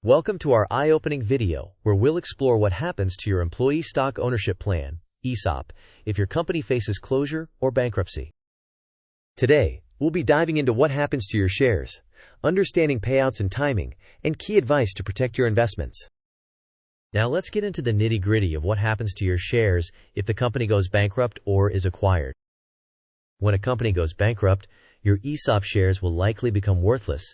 Welcome to our eye-opening video where we'll explore what happens to your employee stock ownership plan, ESOP, if your company faces closure or bankruptcy. Today, we'll be diving into what happens to your shares, understanding payouts and timing, and key advice to protect your investments. Now let's get into the nitty-gritty of what happens to your shares if the company goes bankrupt or is acquired. When a company goes bankrupt, your ESOP shares will likely become worthless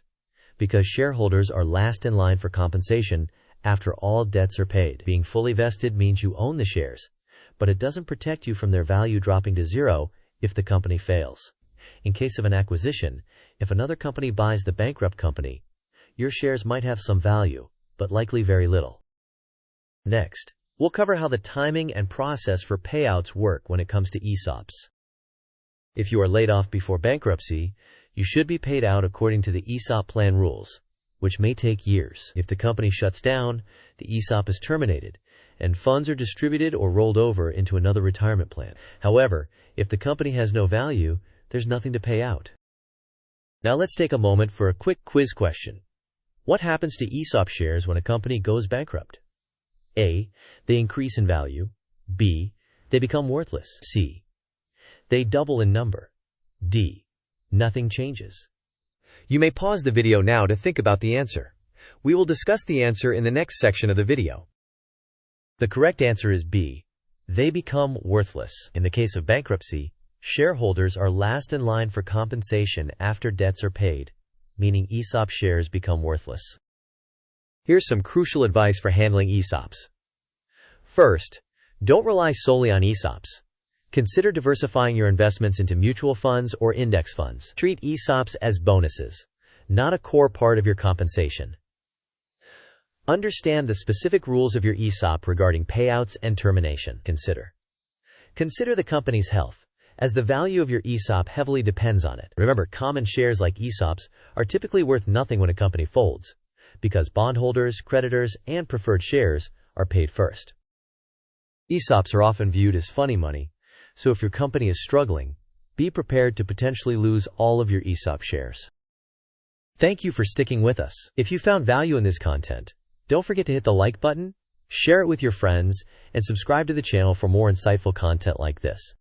because shareholders are last in line for compensation after all debts are paid. Being fully vested means you own the shares, but it doesn't protect you from their value dropping to zero if the company fails. In case of an acquisition, if another company buys the bankrupt company, your shares might have some value, but likely very little. Next, we'll cover how the timing and process for payouts work when it comes to ESOPs. If you are laid off before bankruptcy, you should be paid out according to the ESOP plan rules, which may take years. If the company shuts down, the ESOP is terminated, and funds are distributed or rolled over into another retirement plan. However, if the company has no value, there's nothing to pay out. Now let's take a moment for a quick quiz question. What happens to ESOP shares when a company goes bankrupt? A. They increase in value. B. They become worthless. C. They double in number. D. Nothing changes. You may pause the video now to think about the answer. We will discuss the answer in the next section of the video. The correct answer is B. They become worthless. In the case of bankruptcy, shareholders are last in line for compensation after debts are paid, meaning ESOP shares become worthless. Here's some crucial advice for handling ESOPs. First, don't rely solely on ESOPs. Consider diversifying your investments into mutual funds or index funds. Treat ESOPs as bonuses, not a core part of your compensation. Understand the specific rules of your ESOP regarding payouts and termination. Consider the company's health, as the value of your ESOP heavily depends on it. Remember, common shares like ESOPs are typically worth nothing when a company folds, because bondholders, creditors, and preferred shares are paid first. ESOPs are often viewed as funny money, so if your company is struggling, be prepared to potentially lose all of your ESOP shares. Thank you for sticking with us. If you found value in this content, don't forget to hit the like button, share it with your friends, and subscribe to the channel for more insightful content like this.